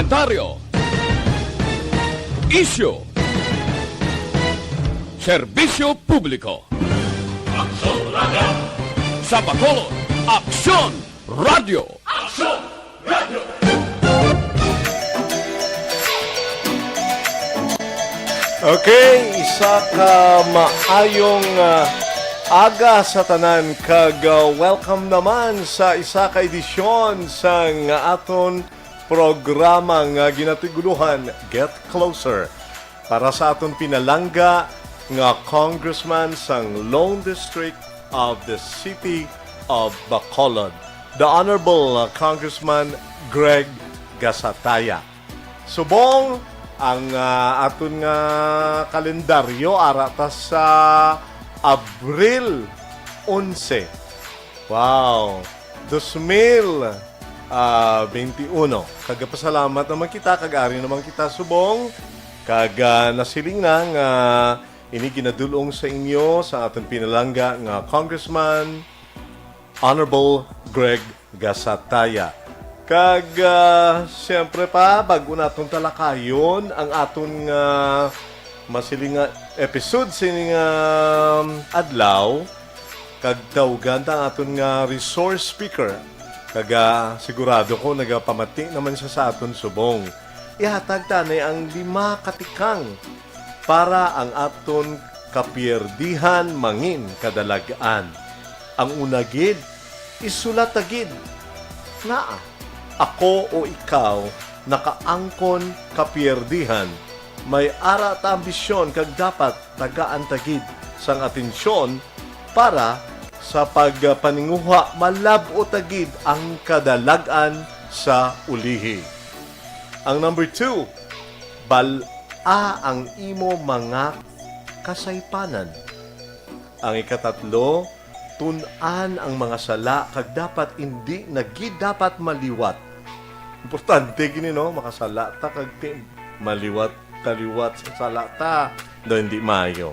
komentaryo, isyu, serbisyo publiko. Aksyon Radio! Sa Bacolod, Aksyon Radio! Aksyon Radio! Okay, isa ka maayong aga sa tanan kag welcome naman sa isa ka edisyon sa aton programa nga ginatiguluhan Get Closer para sa aton pinalangga nga congressman sang Lone District of the City of Bacolod, the Honorable Congressman Greg Gasataya. Subong ang aton nga kalendaryo arata sa Abril 11. Wow! 2021. Kagapasalamat naman kita, kag-ari naman kita subong. Kag nasiling na nga ini ginadulong sa inyo sa aton pinalangga nga Congressman Honorable Greg Gasataya. Kag siyempre pa, bago natong talakayon ang aton masiling episode sining adlaw, kag tawgan ta aton nga resource speaker. Kag sigurado ko nagapamati naman siya sa aton subong. Ihatag tanay ang 5 katikang para ang aton kapierdihan mangin kadalagaan. Ang unagid, isulatagid na ako o ikaw nakaangkon kapierdihan, may ara ta ambisyon kag dapat tagaan tagid sang atensyon para sa pagpaninguha malab-o tagid ang kadalagan sa ulihi. Ang number 2, bala ang imo mga kasaypanan. Ang ikatatlo, tun-an ang mga sala kag dapat hindi nagid dapat maliwat. Importante gini no, makasala ta kag maliwat kaliwat sa sala ta do hindi maayo.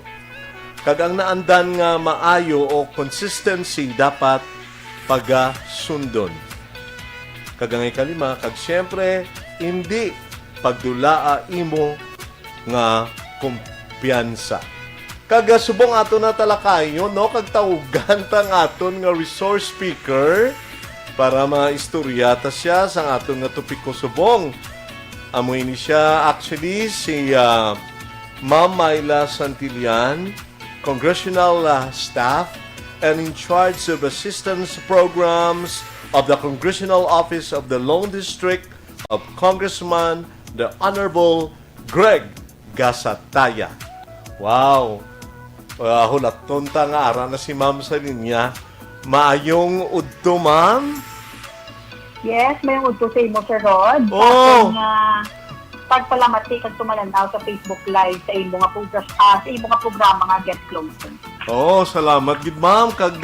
Kag ang naandan nga maayo o consistency dapat pagasundon. Kag ang ikalima, kag siyempre hindi pagdulaa imo nga kumpiyansa. Kag subong ato na talakayon no, kag tawgan tang aton nga resource speaker para maistorya ta siya sa aton nga topiko subong. Amoy ni siya actually si Ma'am Myla Santillan, congressional staff and in charge of assistance programs of the Congressional Office of the Lone District of Congressman the Honorable Greg Gasataya. Wow! Hulaton ta nga ara na si Ma'am sa linya. Maayong udto, Ma'am? Yes, may udto sa imo, Sir Rod. Oh! Pagpalamati kag tumalanaw sa Facebook Live sa imo nga programa nga Get Closer. Oh, salamat gid, Ma'am. Kag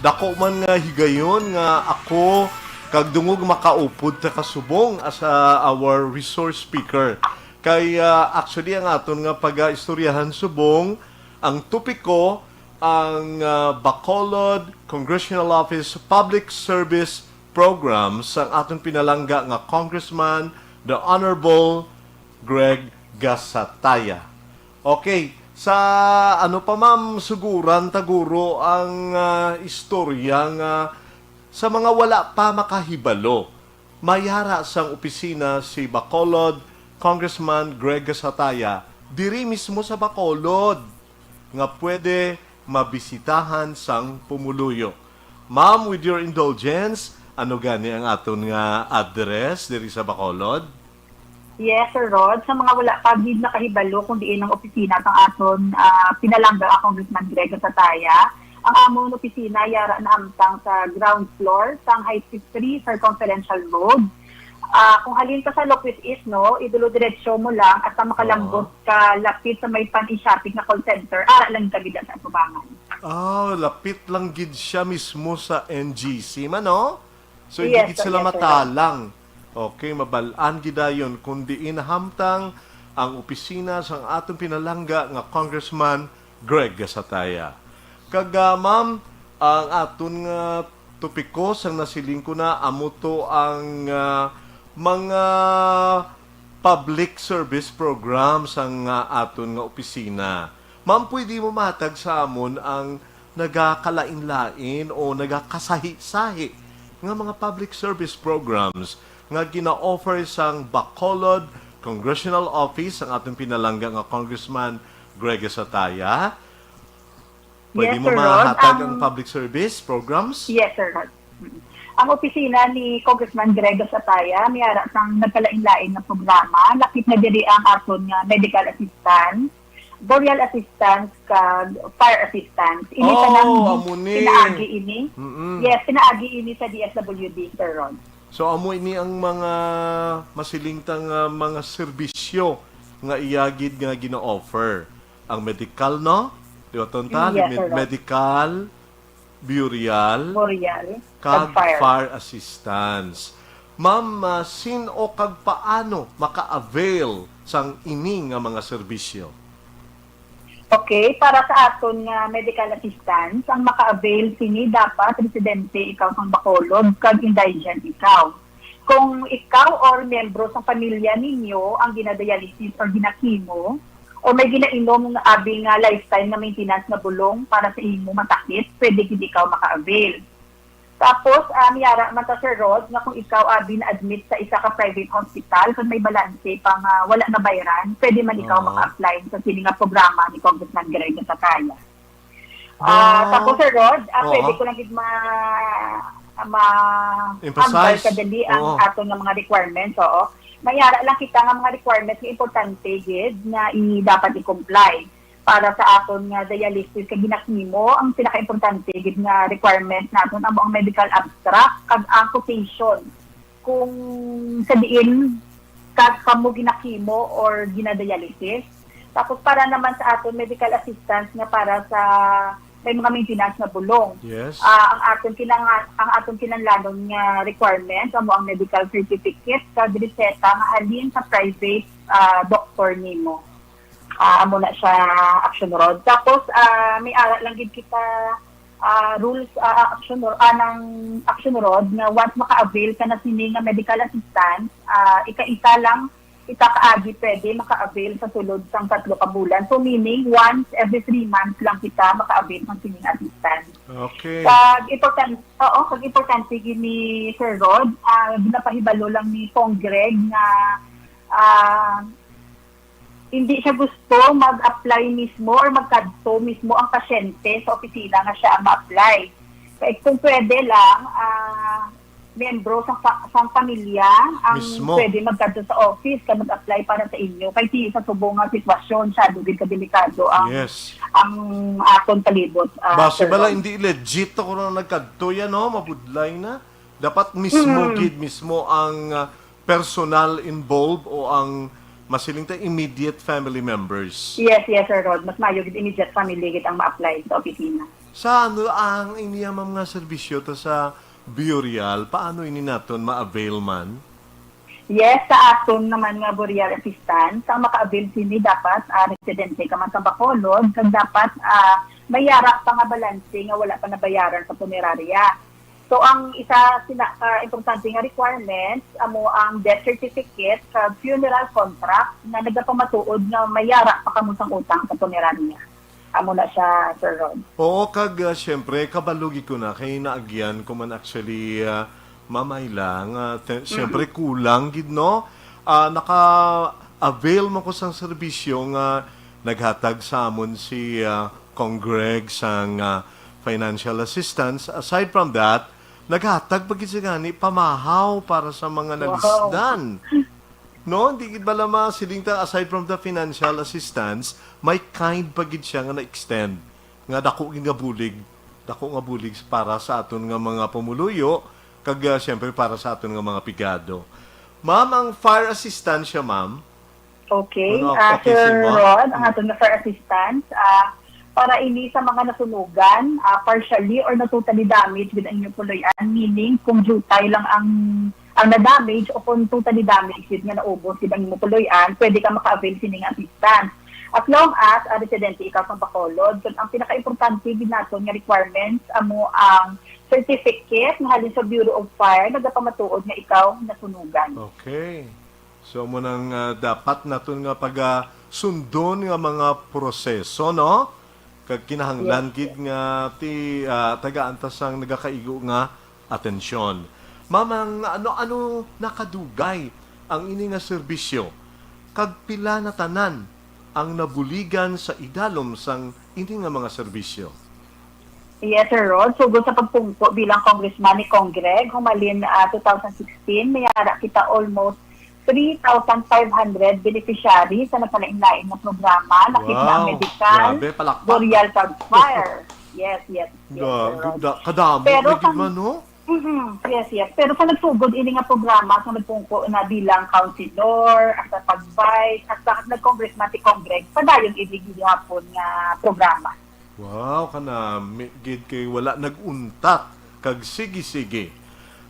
dako man nga higayon nga ako kag dungog makaupod ta kasubong as our resource speaker. Kay actually ang aton nga pag-istoryahan subong, ang topiko ang Bacolod Congressional Office Public Service Program sa aton pinalangga nga Congressman the Honorable Greg Gasataya. Okay, sa ano pa ma'am suguran taguro ang istorya nga sa mga wala pa makahibalo. Mayara sang opisina si Bacolod Congressman Greg Gasataya diri mismo sa Bacolod nga pwede mabisitahan sang pumuluyo. Ma'am, with your indulgence, ano gani ang aton nga address diri sa Bacolod? Yes, Sir Rod. Sa mga wala pa gid nakahibalo kung diin ang opisina ng aton pinalangga Congressman Greg Gasataya, ang among opisina yara na amtang sa ground floor sang High 53 Circumferential Road. Kung halin ka sa Lopez East, no, idulo-diretsyo mo lang at makalambot ka lapit sa may pan-shopping na call center, lang ka sa tubangan. Lapit lang gid siya mismo sa NGC man, no? So, Yes, hindi sila yes, matalang. Okay, mabalaan gidayon kundi inahamtang ang opisina sa atong pinalangga nga Congressman Greg Gasataya. Ma'am, ang aton nga topiko sang nasiling ko na amo to ang mga public service programs ang aton nga opisina. Ma'am, pwede mo matag sa amon ang nagakalain-lain o nagakasahi-sahi nga mga public service programs nga gina-offer sang Bacolod Congressional Office ang atong pinalangga nga Congressman Greg Sataya. Pwede Yes, mo Sir Rod. mahatag ang public service programs? Yes, Sir Rod. Ang opisina ni Congressman Grego Sataya, may ara sang nagkalain-lain na programa. Lakip na diri ang aton nga medical assistance, burial assistance, kag fire assistance. Ini amo ni. pinaagi ini. Mm-mm. Yes, pinaagi ini sa DSWD, Sir Rod. So amo ini ang mga masilingtang mga serbisyo nga iyagid nga gina-offer. Ang medical, no? Di ba tonta? Yes, sir. Medical, burial, Burial, kag kag fire. fire assistance. Ma'am, sin o kag paano maka-avail sang ini nga mga serbisyo? Okay, para sa aton nga medical assistance, ang maka-avail sini dapat residente ikaw sang Bacolod, kag indigent ikaw. Kung ikaw or membro sa pamilya ninyo ang ginadialysis or ginakimo, o may ginainom ng abing lifetime na maintenance na bulong para sa imo matakit, pwede hindi ikaw maka-avail. Tapos, miyara man ta, Sir Rod, na kung ikaw na-admit sa isa ka private hospital, kung may balanse pang wala na bayaran, pwede man ikaw maka-apply sa sili nga programa ni Congressman Greg Sataya. Tapos, Sir Rod, pwede ko lang Emphasize. kadali ang ato ng mga requirements. Oo. Mayara lang kita nga mga requirements na importante gid na dapat i-comply para sa aton nga dialysis kag ginakimo. Ang pinaka-importante gid nga requirement naton ang medical abstract kag ang quotation kung sa diin kag kamo ginakimo or ginadialysis. Tapos para naman sa aton medical assistance nga para sa may mga maintenance na bulong. Yes. Ang aton kinahanglan nga requirement amo ang medical certificate kag reseta nga halin sa private doctor nimo. Amo na siya action rod. Tapos may ara lang gid kita rules action rod nga once maka-avail ka na sini nga medical assistance, ika-isa lang kaagi pwede maka-avail sa sulod sang 3 ka bulan. So meaning once every 3 months lang kita maka-avail ng sining assistance. Okay. Kag importante gini Sir Rod, ginapahibalo lang ni Pong Greg na hindi siya gusto mag-apply mismo or magkadto mismo ang pasyente sa opisina nga siya ang ma-apply. Kaya kung pwede lang, membro sa pamilya ang Mismo. pwede magkadto sa office ka mag-apply para sa inyo. Kaya di sa subong nga sitwasyon siya, dugid ka delikado ang Yes. aton palibot. Base Sir bala Rod. hindi legit ako na nagkadto yan, no? Mabudlay na. Dapat mismo gid mismo ang personal involved o ang masilingta immediate family members. Yes, Sir Rod. Mas mayo gid immediate family gid ang ma-apply sa opisina. Sa ano ang iniyang mga serbisyo to sa burial, paano ini naton ma-avail man? Yes, sa aton naman nga burial assistance, ang maka-avail sini dapat residente ka man sa Bacolod, kag dapat mayara pa nga balanse nga wala pa nabayaran sa punerarya. So ang isa importante nga requirements amo ang death certificate kag funeral contract na nagapamatuod nga mayara pa kamo sang utang sa punerarya. Amo na siya, Sir Rod. Oo, kag syempre kabalugi ko na kay naagyan ko man actually mamay lang. Syempre kulang gid no. Naka-avail mo ko sang serbisyo nga naghatag sa amon si Kong Greg sang financial assistance. Aside from that, naghatag pag gani pamahaw para sa mga nalisdan. No, hindi gid bala masilingta aside from the financial assistance, may kind pagid siya nga na-extend nga dako nga bulig para sa aton nga mga pumuluyo kag syempre para sa aton nga mga pigado. Ma'am, ang fire assistance siya, ma'am. Okay, Ano, Sir mo? Rod, ang aton na fire assistance, para ini sa mga nasunugan, partially or na totally damaged with ang inyong puluyan, meaning kung jutay lang ang na-damage o kung totally damaged with nga naubos with ang inyong puluyan, pwede ka maka-avail sining assistance. As long as residente ikaw sa Bacolod, so, ang pinaka-importante din nato nga requirements amo ang certificate na halin sa Bureau of Fire nagapamatuod nga ikaw nasunugan. Okay. So mo nang dapat naton nga sundon nga mga proseso, no? Kag kinahanglan gid nga ti taga-antas ang nagakaigo nga atensyon. Mamang ano nakadugay ang ini nga serbisyo kag pila na tanan ang nabuligan sa idalom sang ini nga mga serbisyo. Yes, Sir Rod. So, sa pagpungko bilang congressman ni Congreg, humalin 2016, mayara kita almost 3,500 beneficiaries sa napalain-lain na programa. Nakita ang medical, Grabe, palakpak. Boreal Fire. Yes, Sir Rod. Kadami, Pero gid man, no? Yes. Pero sa nagsugod, ini nga programa sa nagpungko na bilang councilor, at sa pag-vice, at sa nag-congressman si Congreg, padayon ibigay hapon nga programa. Wow, gid kay wala naguntat kag sige-sige.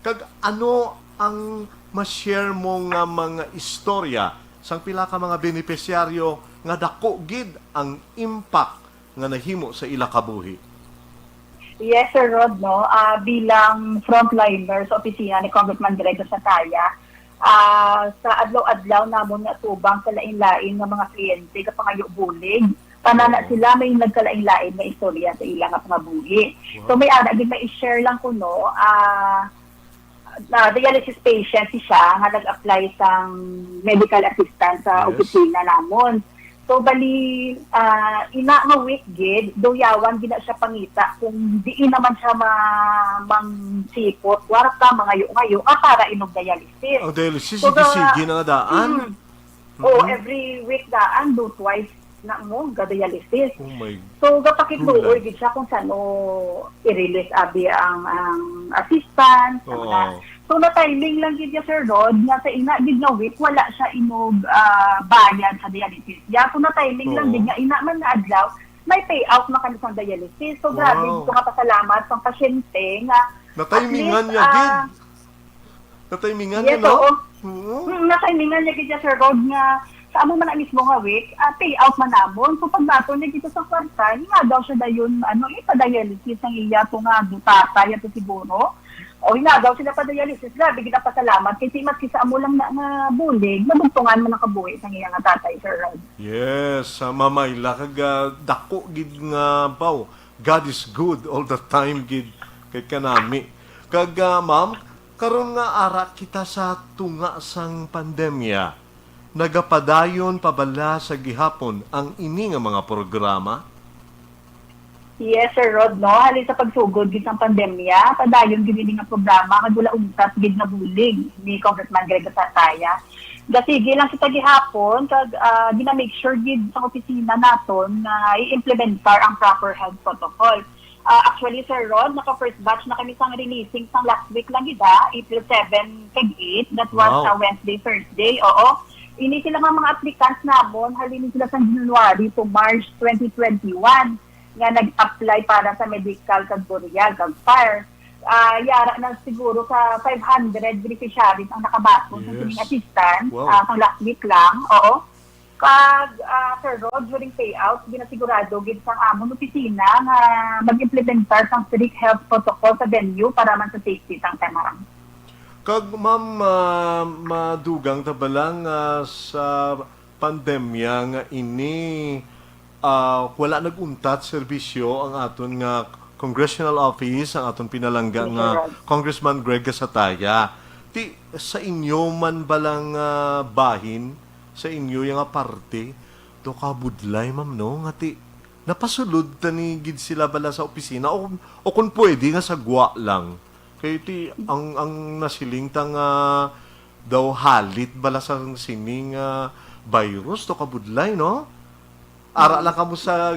Kag ano ang ma-share mo nga mga istorya sang pila ka mga benepisyaryo nga dako gid ang impact nga nahimo sa ila kabuhi? Yes, Sir Rod, no? Bilang frontliner sa opisina ni Congressman Grego Sataya, sa adlaw-adlaw namon nga tubang sa lain-lain nga mga kliyente kapangayo bulig. Panana sila may nagkalain-lain na istorya sa ilang nga pangabuhi. Wow. So may gid may i-share lang ko, no? Dialysis patient siya nga nag-apply sang medical assistant sa opisina namon. So bali ina nga week gid doyawan gina siya pangita kung diin naman siya mangsipot warta mga ngayo para inog dialysis. Ang dialysis sige na nga daan. Every week daan do twice na mo dialysis. Oh my. So gapakituoy gid siya kung sano i-release abi ang assistant. So na timing lang gid ya Sir Rod nga sa ina gid nga week wala siya inog bayad sa dialysis. Ya so na timing lang gid nga ina man na adlaw may payout na kanang dialysis. So grabe ko nga pasalamat sa pasyente nga na-timingan niya gid. Na-timingan niya, no? Na-timingan niya gid ya Sir Rod nga sa amo man ang mismo nga week, payout man namon. So pag nato niya dito sa kwarta, nga daw siya dayon ipa-dialysis ang iya to nga dutata yato siguro. O nga daw sila pa-dialysis. Grabe gid pasalamat kasi maski sa amo lang na nga bulig, nabugtungan man nakabuhi sang iya nga tatay, Sir Rod. Yes, mamayla kag dako gid nga baw. God is good all the time gid kay kanami. Kag ma'am, karon nga ara kita sa tunga sang pandemya. Nagapadayon pabala sa gihapon ang ini nga mga programa? Yes, Sir Rod, no? Halin sa pagsugod gid ang pandemya, padayon gid nga programa kag wala untat gid na bulig ni Congressman Grego Sataya. Sige lang kita gihapon kag gina-make sure gid sa opisina naton na i-implementar ang proper health protocol. Actually, Sir Rod, naka-first batch na kami sang releasing sang last week lang gid, April 7 kag 8. That was Wednesday, Thursday. Oo. Ini sila mga applicants namon, halin sila sa January to March 2021 nga nag-apply para sa medical kag Boreal kag Fire. Yara na siguro sa 500 beneficiaries ang nakabaton sa sining assistant sa last week lang. Oo. Kag Sir Rod, during payout, ginasigurado gid sang amon opisina nga mag-implementar sang strict health protocol sa venue para man sa safety sang tanan. Kag ma'am, madugang tabalang sa pandemya nga ini wala naguntat serbisyo ang aton nga congressional office, ang aton pinalangga nga Congressman Greg Sataya. Ti sa inyo man balang bahin sa inyo yung parte do kabudlay ma'am no nga ti napasulod tani gid sila bala sa opisina o kung pwede nga sagwa lang. Kaya ti, ang nasiling tang daw halit bala sa sining virus to kabudlay, no? Ara lang kamo sa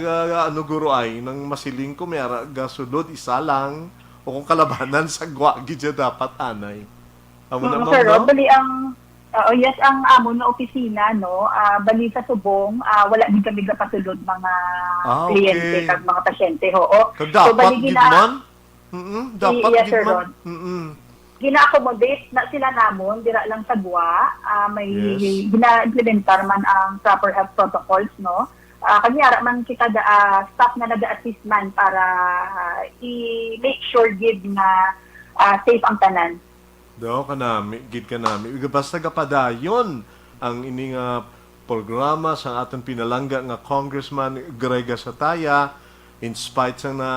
guro ay, nang masiling ko may ara gasulod, isa lang, o kung kalabanan sa gwagi dyan dapat anay. Amo na, Sir no? Bali ang ang amon na opisina, no? Bali sa subong, wala din kami pasulod mga kliyente kag mga pasyente, oo. Dapat so, bali gid dapat yes, Sir gid man. Gina-accommodate na sila namon dira lang sa GWA, may gina-implementar man ang proper health protocols, no? kanyara man kita staff na nag-assist man para i-make sure gid na safe ang tanan. Do gid kanami. Basta kapadayon ang ining programa sa aton pinalangga nga Congressman Greg Sataya in spite sa na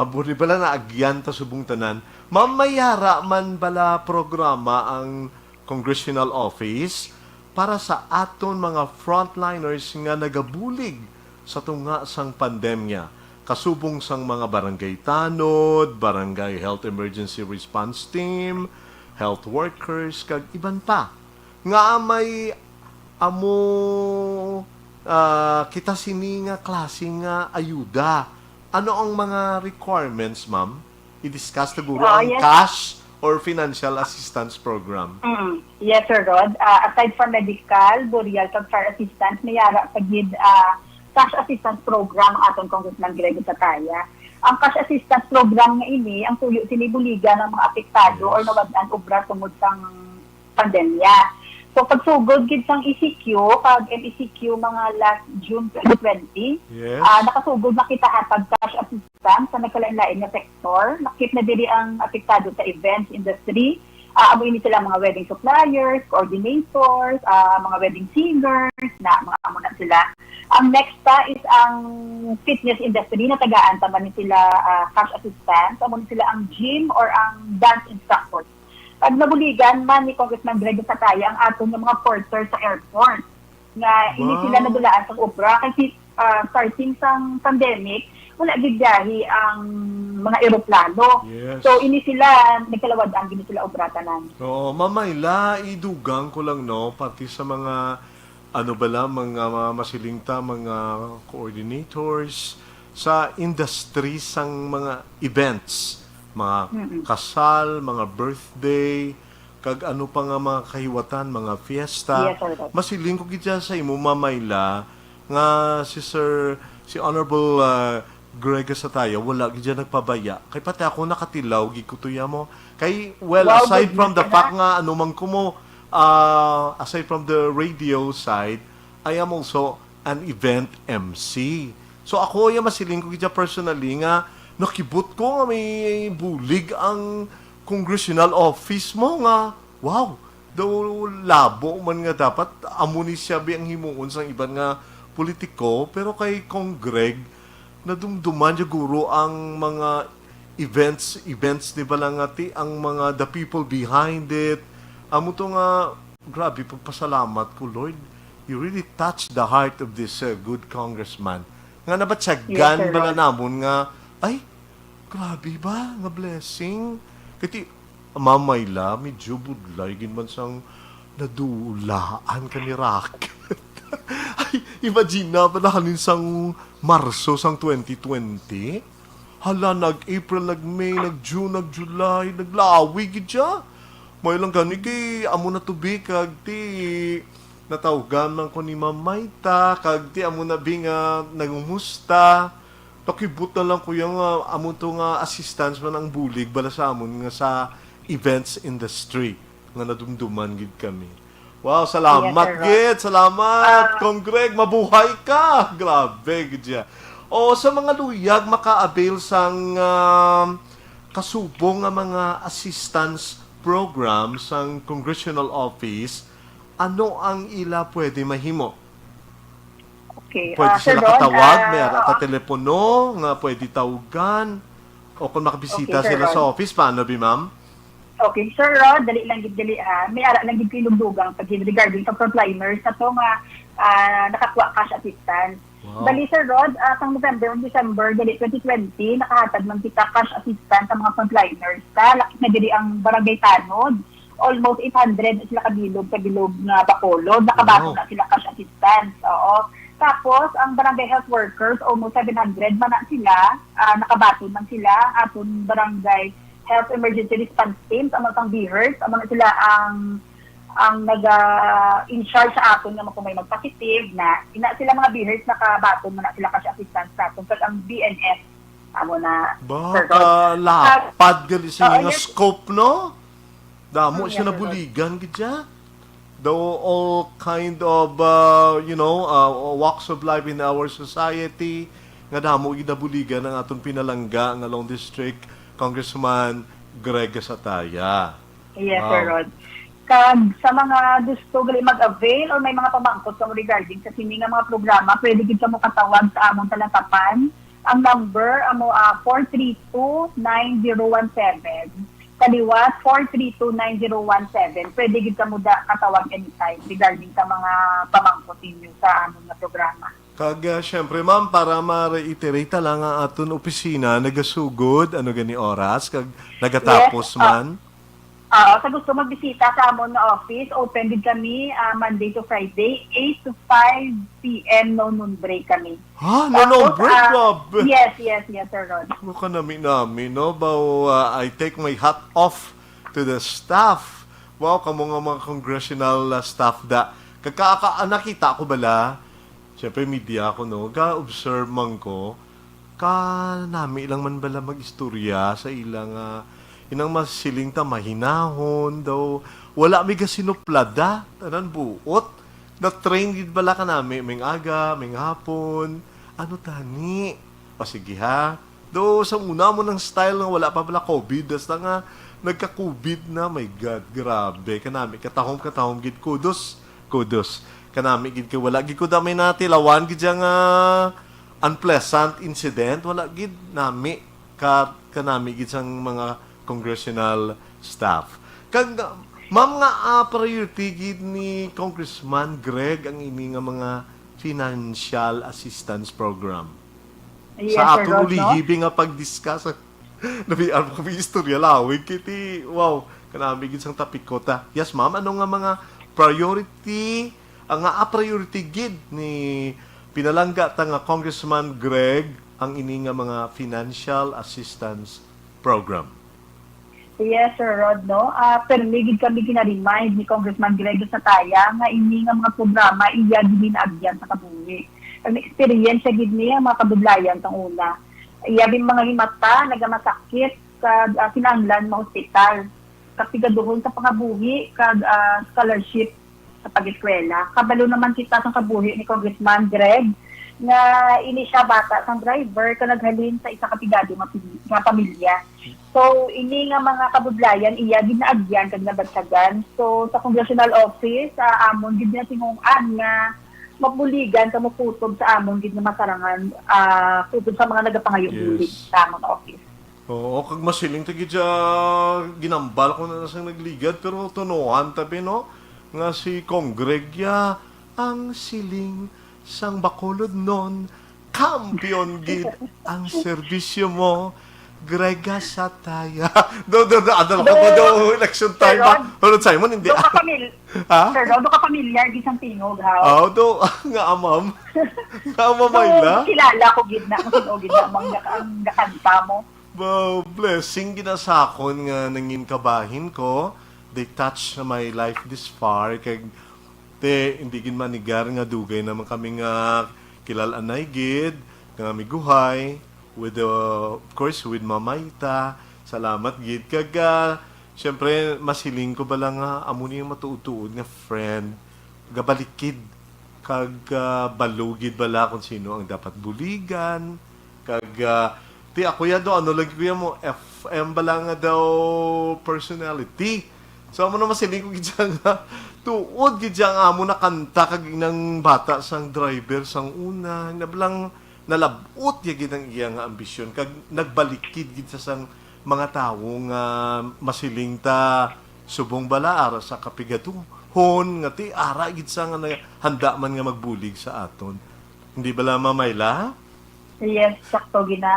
buri bala na agyan ta subong tanan. Mamayara man bala programa ang Congressional Office para sa aton mga frontliners nga nagabulig sa tunga sang pandemya. Kasubong sang mga barangay tanod, barangay health emergency response team, health workers, kag iban pa. Nga may amo kita sini nga klase nga ayuda. Ano ang mga requirements, ma'am? I-discuss siguro ang yes. cash or financial assistance program. Yes, Sir Rod. Aside from medical, burial, kag fire assistance, mayara sa gid cash assistance program ang aton Congressman Greg Sataya. Ang cash assistance program nga ini, ang tuyo sinibuligan ng mga apektado or nawad-an obra tungod sang pandemya. So pagsugod gid sang ECQ, pag MECQ mga last June 2020, Yes. nakasugod na kita hatag cash assistance sa nagkalain-lain nga sektor. Nakip na diri ang apektado sa events industry. Amo ini sila mga wedding suppliers, coordinators, mga wedding singers, na mga amo na sila. Ang next is ang fitness industry na tagaan taman ni sila cash assistance. Amo ni sila ang gym or ang dance instructors. Pag nabuligan man ni Congressman Greg Sataya ang aton ng mga porter sa airport nga ini sila nadulaan sa obra kasi starting sang pandemic wala gid biyahe ang mga eroplano. Yes. So ini sila nagkalawad ang gini sila obratanan. Oo, mamayla, idugang ko lang, no, pati sa mga, mga masilingta, mga coordinators, sa industry sang mga events, mga kasal, mga birthday, kag ano pa nga mga kahiwatan, mga fiesta. Yes, sir. Masiling ko gidya sa imo, mamayla, nga si Honorable Greg Sataya, wala gidya nagpabaya. Kay pati ako nakatilaw, gikutuya mo. Kay, aside from the fact nga, anumang kumo, aside from the radio side, I am also an event MC. So ako, masiling ko gidya personally nga, nakibot ko nga may bulig ang congressional office mo nga. Wow! Daw labo man nga dapat, amo ni siya ang himuon sa iban nga politiko, pero kay Kong Greg, nadumduman niya guro ang mga events ni Balangati, ang mga the people behind it. Amo to nga, grabe, pagpasalamat ko, Lord. You really touched the heart of this good congressman. Nga nabatsyagan Yes, sir, bala Lord. namon nga, ay, grabe ba, nga blessing. Kati, mamayla, medyo budlay, ginman sang nadulaan ka ni Rocket. Ay, imagine na pa sang Marso sang 2020. Hala, nag-April, nag-May, nag-June, nag-July, naglawi gidya. May lang gani kay amo na tubig kag ti natawgan man ko ni Mamayta kag ti amo na binga nagumusta. Nakibut na lang ko yung amo to nga assistance man ang bulig bala sa amon nga sa events industry nga nadumduman gid kami. Wow, salamat, Yes, sir, gid. Salamat, Kong Greg. Mabuhay ka. Grabe, gid ya. O, sa mga luyag, maka-avail sang kasubong nga mga assistance program sang Congressional Office, ano ang ila pwede mahimo? Okay. Pwede Sir sila Rod, katawag, may ka telepono, nga pwede tawagan, o kung makabisita Okay, Sir sila sa Rod. office, paano, ma'am? Okay, Sir Rod, dali lang gid may ara lang gid kilugdugang pag regarding sa frontliners na to nga nakakuha cash assistance. Wow. Bali, Sir Rod, sang November ug December dali 2020 nakahatag man kita cash assistance sa mga frontliners. Lakit na diri ang barangay Tanod. Almost 800 sila kabilog sa bilog nga Bacolod. Nakabato Wow. na sila cash assistance. Oo. Tapos, ang barangay health workers, almost 700 man na sila. Nakabato man sila. Aton barangay health emergency response teams, amang pang BHERS, amang sila ang nag-in-charge sa aton nga kung may mag-positive na sila mga BHERS nakabaton man na sila kasi assistance sa aton. Kaya ang BNS, amo na, Sir Rod. Baka lapad gali siya nga yes. scope, no? Damo Yes, siya Sir Rod. nabuligan, gidya. Though all kind of, walks of life in our society, nga damo gidabuligan ng atong pinalangga nga Long District Congressman Greg Sataya. Yes, Wow. Sir Rod. Kag sa mga gusto gali mag-avail or may mga pamangkot kamo regarding sa sini nga mga programa, pwede gid kamo katawag sa among talakapan. Ang number amo 432-9017. Kaliwat 432-9017. Pwede gid kamo katawag anytime regarding sa mga pamangkot ninyo sa among nga programa. Kag syempre ma'am, para ma-reiterate lang ang aton opisina nagasugod ano gani oras kag nagatapos Yes, man. Sa gusto magbisita sa amon na office, open din kami Monday to Friday, 8 to 5 p.m. no noon break kami. Ha? No break, Rob. Yes, Sir Rod. Ano ka namin, no? Bao, I take my hat off to the staff. Wow, kamo nga mga congressional staff da. Nakita ko bala, syempre media ko, no? Ka-observe man ko, nami ilang man bala mag-istorya sa ilang, inang masiling ta mahinahon daw. Wala may gasinuplada, tanan buot. Na-train gid bala ka nami, may aga, may hapon. Ano tani? O sige ha. Do sa una mo ng style nga wala pa pala COVID, basta nga nagka-COVID na, my God, grabe. Kanami, katahom gid kudos. Kanami gid ka wala gid ko damay na tilawan gid nga unpleasant incident, wala gid nami kanami gid sang mga congressional staff. Kag ma'am nga priority gid ni Congressman Greg ang ini nga mga financial assistance program. Yes, Sa Sir ato Rod, no? lihibi nga pag-discuss nabian ko istorya lawig kiti wow kanami gid sang topic ko ta. Yes ma'am, ano nga mga priority ang nga priority gid ni pinalangga ta nga Congressman Greg ang ini nga mga financial assistance program. Yes, Sir Rod, no? Permigid kami gina-remind ni Congressman Greg Sataya nga ini nga mga programa iya ginaagyan sa kabuhi. Ang experience sa gid niya mga kabudlayan tang una. Iya bin mga himata nagamasakit kag kinahanglan ma hospital. Kapigaduhon sa pangabuhi kag scholarship sa pag-eskwela. Kabalo naman kita sa kabuhi ni Congressman Greg nga ini siya bata sang driver ka naghalin sa isa kapigado nga pamilya. So ini nga mga kabudlayan iya ginaagyan kag nabagsagan. So sa congressional office amon gid na tinguan nga mapuligan sa maputob sa amon gid nga masarangan putob sa mga nagapangayo-bulig sa amon office. Oo, kag masiling ta gid ginambal ko na sang nagligad pero tunuhan tabi no nga si Kong Greg ang siling sang Bacolod non kampiyon gid ang serbisyo mo Grega Sataya. Adal ko ba daw election time ba? Pero Simon, hindi. Do ka Ha? Sir Rod, do ka familiar di sang tingog ha? Do, nga amam. Nga amamay na. Kilala ko gid na kung sino gid na ang gakanta mo. Wow, blessing ginasakon nga nangin kabahin ko. They touch my life this far. Kag, hindi gin manigar nga dugay naman kami nga kilalanay gid, nga miguhay. With of course with Mamayta, salamat gid kag syempre masiling ko bala nga amo ni matuod-tuod nga friend gabalikid kag balugid bala kung sino ang dapat buligan kag ti ako ya do ano lagi ko ya mo FM bala nga daw personality. So amo na masiling ko gid nga tuod gid nga amo na kanta kag nang bata sang driver sang una nablang nalabot yagid ang iya nga ambisyon kag nagbalikid gid sa sang mga tawo nga masiling ta subong bala ara sa kapigatuhon nga ti ara gid sa nga handa man nga magbulig sa aton. Hindi bala mamayla? Yes, sakto gina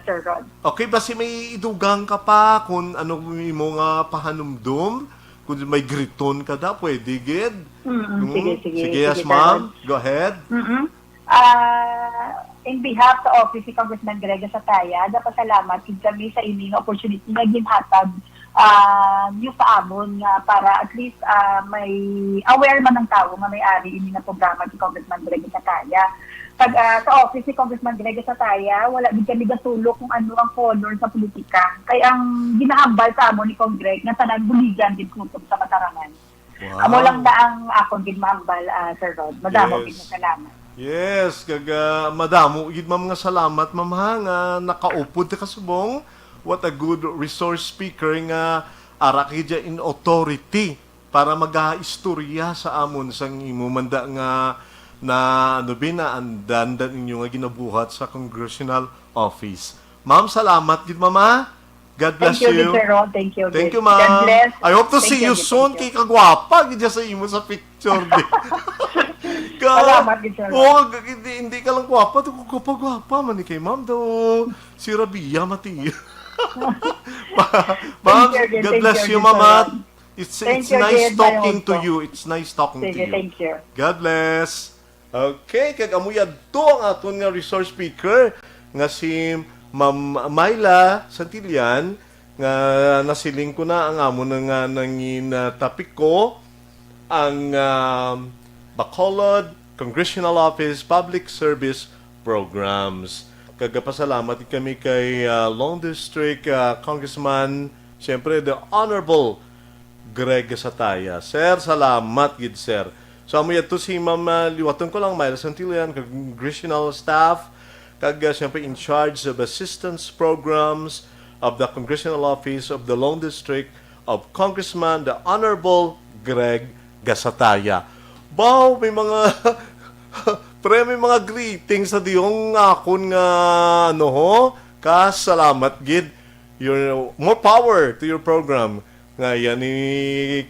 Sir Rod. Okay, basi may idugang ka pa kung ano mo nga pahanumdum, kung may griton ka da, pwede gid. Sige, yes ma'am. Go ahead. In behalf sa office ni Congressman Greg Sataya, napasalamat gid kami sa ini nga opportunity nga ginhatag niyo sa amon nga para at least may aware man ng tao nga may-ari ini nga programa ni Congressman Greg Sataya. Pag sa office ni Congressman Greg Sataya, wala gid kami gasulok kung ano ang color sa politika. Kaya ang ginahambal sa amon ni Cong Greg nga tanan buligan gid kutob sa matarangan. Wow. Amo lang na ang akong ginmambal, Sir Rod. Madamo, Yes. salamat. Yes, kaga madamo gid ma'am nga salamat ma'am ha, nga nakaupod ka subong. What a good resource speaker nga ara kidya in authority para magaistorya sa amon sang imo manda nga na ano andan ninyo nga ginabuhat sa congressional office. Ma'am, salamat gid ma'am ha. God bless Thank you, you. Sir Rod. Thank you. Thank you, God ma'am. bless. I hope to Thank see you Thank soon. Kay kagwapa gid sa imo sa picture di. Salamat, Sir Rod. Oh, hindi ka lang gwapa, to gwapa man ni kay ma'am daw. Si Rabia mati. Ma'am, Thank you, God thank bless you, you, Sir mama. Rod. It's Thank you nice again, talking Mayon to po. you. It's nice talking to Sige, you. thank you. God bless. Okay, kag amuyad to ang aton nga resource speaker nga si Ma'am Myla Santillan nga nasiling ko na ang amo na nga nangin topic ko ang Bacolod Congressional Office Public Service Programs. Kagapasalamat kami kay Long District Congressman, siyempre the Honorable Greg Gasataya. Sir, salamat gid sir. So amo yato si Ma'am liwaton ko lang Myla Santillan, congressional staff, kag siyempre in charge of assistance programs of the Congressional Office of the Long District of Congressman the Honorable Greg Gasataya. Wow, may mga may mga greetings sa diyong akon nga ano ho. Kasalamat gid. More power to your program. Nga yan ni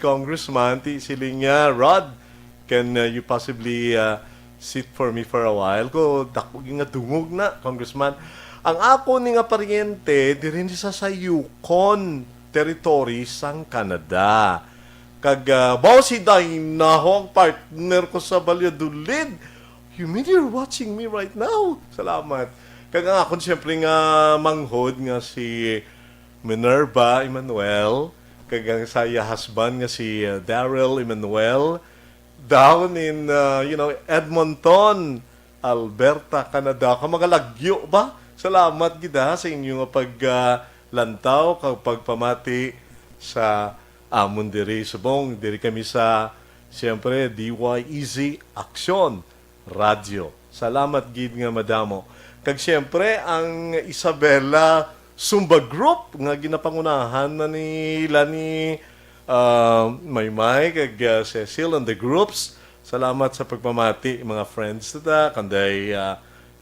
Congressman ti siling niya, Rod, can you possibly sit for me for a while? Ko dako nga dungog na, Congressman. Ang ako ni nga paryente diri sa Yukon territory sang Canada. Kag bao si Dina ho, ang partner ko sa Valladolid. You mean you're watching me right now? Salamat. Kag ang akon siyempre nga manghod nga si Minerva Emmanuel, kag ang saya husband nga si Daryl Emmanuel, down in Edmonton, Alberta, Canada. Kamagalagyo ba? Salamat gida sa inyo nga paglantaw kag pagpamati sa amon diri subong diri kami sa siyempre DYEZ Aksyon Radio. Salamat gid nga madamo. Kag siyempre ang Isabela Zumba Group nga ginapangunahan na nila ni Maymay kag Cecil and the groups. Salamat sa pagpamati mga friends nita kanday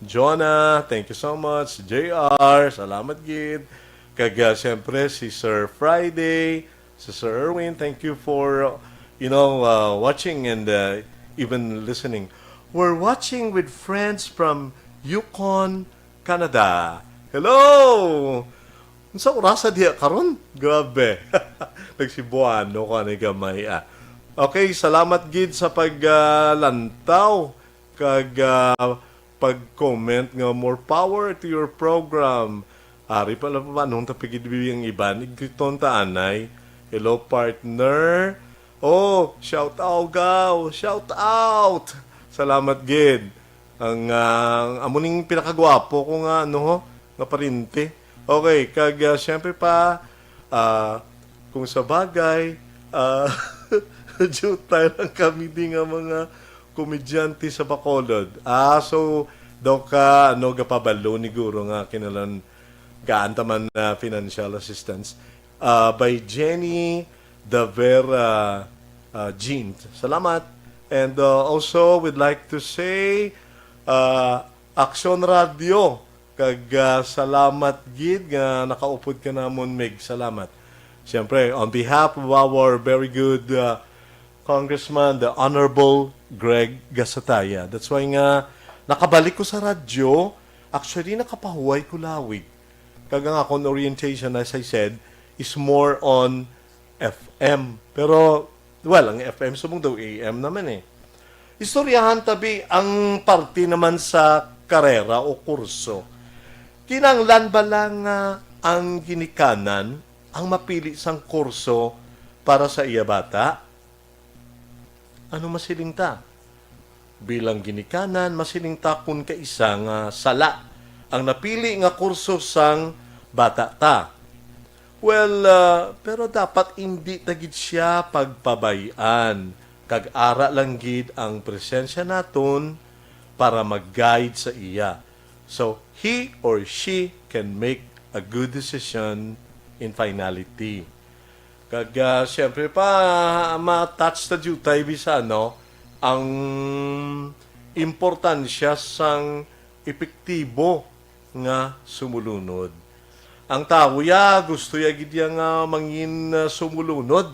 Jonah, thank you so much. JR, salamat gid. Kag siyempre si Sir Friday, si Sir Erwin, thank you for watching and even listening. We're watching with friends from Yukon, Canada. Hello! Unsa orasa diha karon? Grabe. Nagsibuano ko ani gamay. Okay, salamat gid sa paglantaw kag pag-comment nga more power to your program. Ari pala pa nung tapigid bibiyang iban igriton ta anay. Hello partner. Oh, shout out gaw, shout out. Salamat gid. Ang amuning pinakagwapo ko nga nga parinte. Okay, kag syempre pa kung sa bagay jutay lang kami din nga mga komedyante sa Bacolod. So daw ka gapabalo ni guro nga kinalan gaantaman na financial assistance by Jenny Davera Jean. Salamat. And also we'd like to say Aksyon Radio kag salamat gid nga nakaupod ka namon Meg. Salamat. Siyempre, on behalf of our very good Congressman, the Honorable Greg Gasataya. That's why nga nakabalik ko sa radyo. Actually, nakapahuway ko lawig. Kag ang akong orientation, as I said, is more on FM. Pero, well, ang FM sumong daw AM naman eh. Istoryahan tabi ang parte naman sa karera o kurso. Kinanglan ba lang ang ginikanan ang mapili sang kurso para sa iya bata? Ano masiling ta? Bilang ginikanan, masiling ta kun kaisa nga sala ang napili nga kurso sang bata ta. Well, pero dapat hindi tagid siya pagpabayan. Kag-ara lang gid ang presensya naton para mag-guide sa iya. So, he or she can make a good decision in finality. Kag syempre pa ma-touch ta jutay bisa no ang importansya sang epektibo nga sumulunod. Ang tao ya gusto ya gid nga mangin sumulunod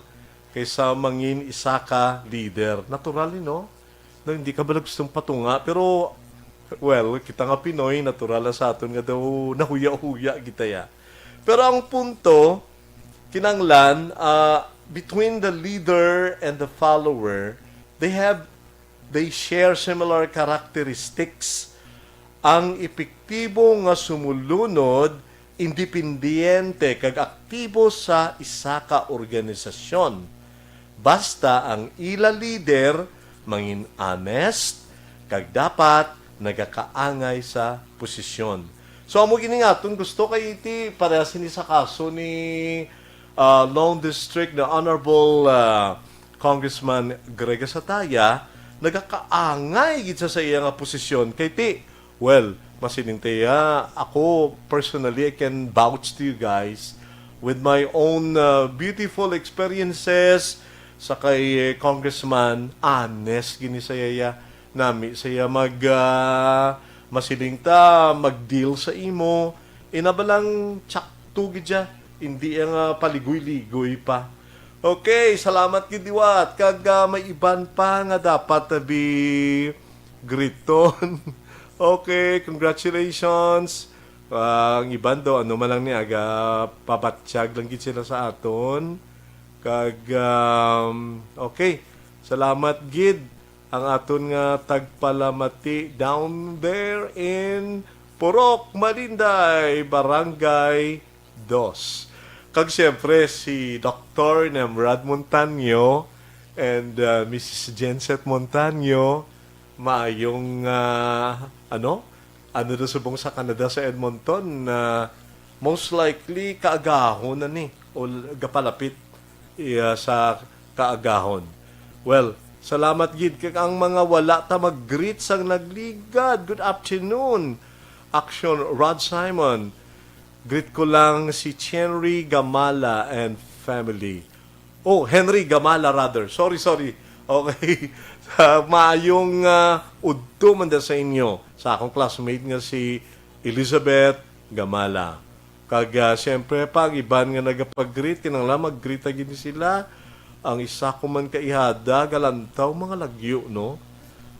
kaysa mangin isa ka leader. Naturally no? No, hindi ka ba gustong patunga pero well, kita nga Pinoy, natural sa aton nga daw nahuya-huya kita ya. Pero ang punto, kinanglan, between the leader and the follower, they share similar characteristics. Ang epektibo nga sumulunod, independiente kag aktibo sa isa ka organisasyon. Basta ang ila leader mangin honest kag dapat nagakaangay sa posisyon. So amo gini ngaton gusto kay iti parehas ni sa kaso ni Long District na Honorable Congressman Greg Sataya nagakaangay gid sa iya nga posisyon kay ti well masining tiya ako personally I can vouch to you guys with my own beautiful experiences sa kay Congressman honest gini sa iya nami saya masiling ta mag-deal sa imo inabalang tsakto gidya hindi ang paligoy-ligoy pa. Okay, salamat gid diwat kag may iban pa nga dapat tabi griton. Okay, congratulations. Ang iban do ano man lang ni aga pabatsyag lang gid sila sa aton. Kag okay, salamat gid ang aton nga tagpalamati down there in Purok, Malinday, Barangay 2. Kag siyempre si Dr. Nemrad Montaño and Mrs. Jenset Montaño maayong ano do subong sa Canada sa Edmonton most likely kaagahon na ni o gapalapit sa kaagahon. Well, salamat gid kag ang mga wala ta mag-greet sang nagligad. Good afternoon. Action Rod Simon. Greet ko lang si Henry Gamala and family. Oh, Henry Gamala rather. Sorry. Okay. Maayong udto man da sa inyo. Sa akong classmate nga si Elizabeth Gamala. Kag siyempre pag iban nga nagapag-greet kinanglan mag-greet gid sila. Ang isa ko man kaihada, galantaw, mga lagyo, no?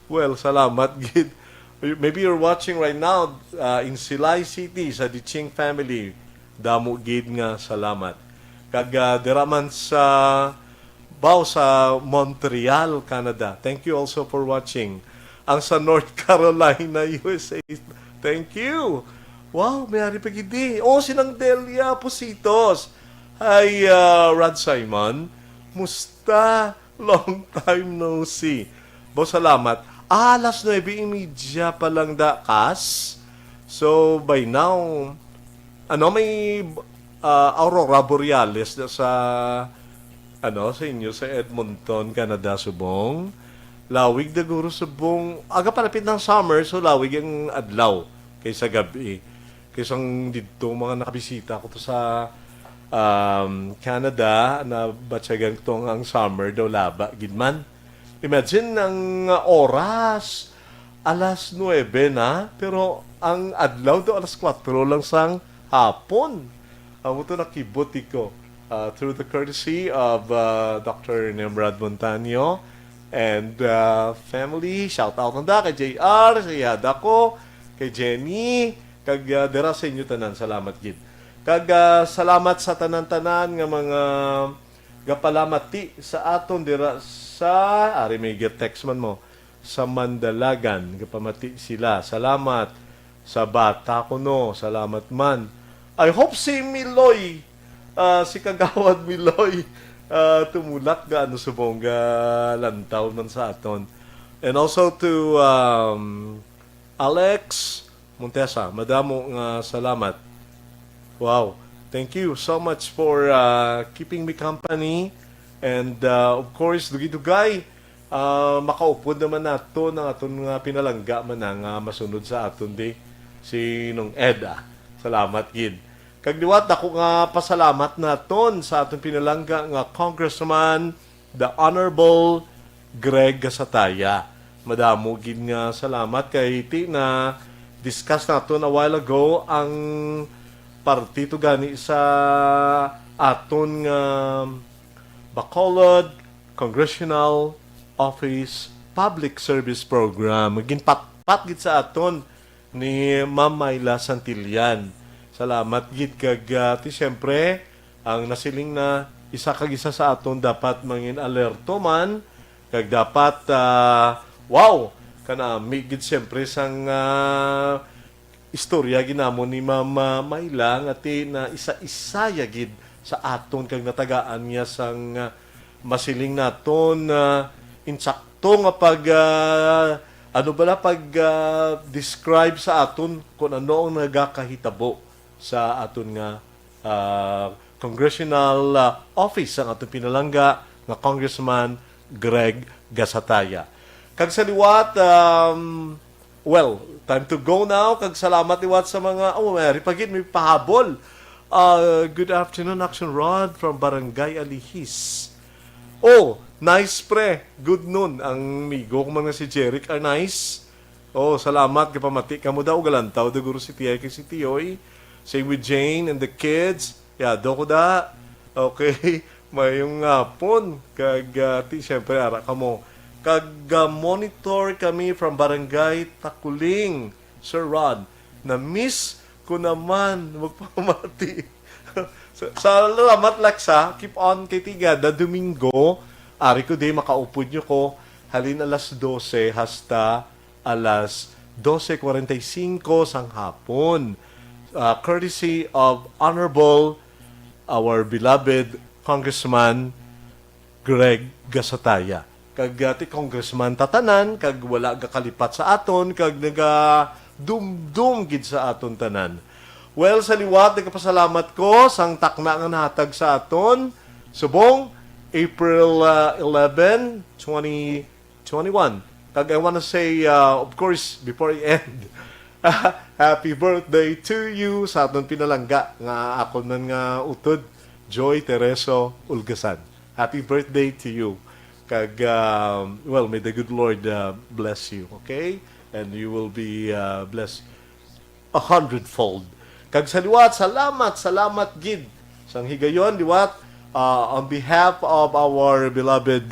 Well, salamat, gid. Maybe you're watching right now in Silay City, sa Diching family. Damo, gid nga, salamat. Kag diraman sa Montreal, Canada. Thank you also for watching. Ang sa North Carolina, USA. Thank you. Wow, mayari pa gidi. Oh, sinang Delia Positos. Hi, Rod Simon. Musta? Long time no see. Bo, salamat. Alas 9:30 pa lang dakas. So, by now, may Aurora Borealis na sa sa inyo, sa Edmonton, Canada, subong. Lawig na guro subong. Aga palapit ng summer, so lawig ang adlaw kaysa gabi. Kaysang dito, mga nakabisita ko to sa Canada na batsagan ko ang summer daw laba gidman. Imagine ang oras alas 9 na pero ang adlaw daw alas 4 lang sang hapon. Amo to nakibuti ko through the courtesy of Dr. Nemrad Montaño and family. Shout out nanda kay JR, sa Yada ko, kay Jenny, kag dera sa inyo tanan. Salamat gid. Kag salamat sa tanan-tanan nga mga gapalamati sa aton dira sa ari may text man mo sa Mandalagan gapamati sila. Salamat sa bata ko no. Salamat man. I hope si Miloy si Kagawad Miloy tumulak ga ano subong ga lantaw man sa aton. And also to Alex Montesa, madamo nga salamat. Wow. Thank you so much for keeping me company. And of course, dugay-dugay, makaupod naman nato ng aton nga pinalangga man nga masunod sa aton di si nung Eda. Salamat gid. Kag liwat ako nga pasalamat naton sa aton pinalangga nga Congressman the Honorable Greg Gasataya. Madamo gid nga salamat kay ti na discuss naton a while ago ang partido gani sa aton nga Bacolod Congressional Office Public Service Program. Maging pat gid sa aton ni Ma'am Myla Santillan. Salamat gid kag ti syempre ang nasiling na isa kag isa sa aton dapat mangin alerto man kag dapat wow kana gid syempre sang istorya ginamon ni Ma'am Myla nga ti na isa-isa gid sa aton kag natagaan niya sang masiling naton insakto nga pag describe sa aton kung ano ang nagakahitabo sa aton nga congressional office ang aton pinalangga nga Congressman Greg Gasataya. Kag sa liwat well, time to go now. Kag salamat liwat sa mga may pagid may pahabol. Good afternoon, Action Rod from Barangay Alihis. Oh, nice pre. Good noon. Ang migo ko mga si Jeric are nice. Oh, salamat. Kapamati ka mo daw. Galantaw. Da guru si Tiyay kay si Tiyoy. Same with Jane and the kids. Do ko da. Okay. Mayong pon. Kag, siyempre, ara ka mo. Kag, monitor kami from Barangay Takuling. Sir Rod. Na-miss ko naman magpamati. Salamat laksa, keep on kay tiga da Domingo, ari ko di makaupod nyo ko halin alas 12 hasta alas 12:45 sang hapon. Courtesy of Honorable our beloved Congressman Greg Gasataya. Kag ti Congressman tatanan, kag wala gakalipat sa aton, kag naga dumdum gid sa aton tanan. Well, sa liwat, nagpasalamat ko sang takna nga nahatag sa aton. Subong, April 11, 2021. Kag I wanna say, of course, before I end, happy birthday to you sa aton pinalangga nga ako nan nga utod, Joy Tereso Ulgasan. Happy birthday to you. Kag, well, may the good Lord bless you, okay? And you will be blessed 100-fold. Kag sa liwat, salamat gid. Sang higayon, liwat, on behalf of our beloved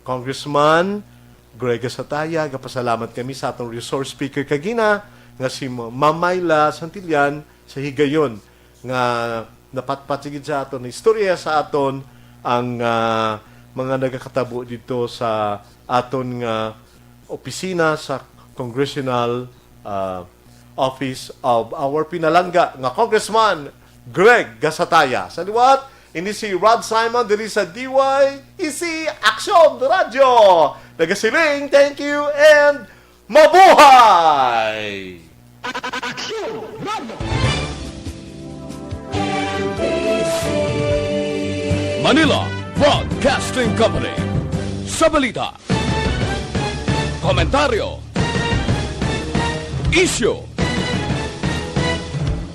Congressman Greg Gasataya, kapasalamat kami sa atong resource speaker kagina, nga si Ma'am Myla Santillan, sa higayon, nga napatpatigid sa aton, na istorya sa aton, ang mga nagakatabo dito sa aton nga opisina sa Congressional Office of our pinalangga nga Congressman Greg Gasataya. Sa liwat, ini si Rod Simon diri sa DYEC Action Radio. Nagasiling, thank you and mabuhay! Action Radio! Manila Broadcasting Company. Sa balita, komentaryo, issue,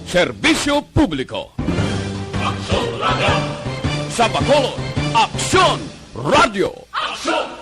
serbisyo publiko. Action Radio! Sa Bacolod, Action Radio! Action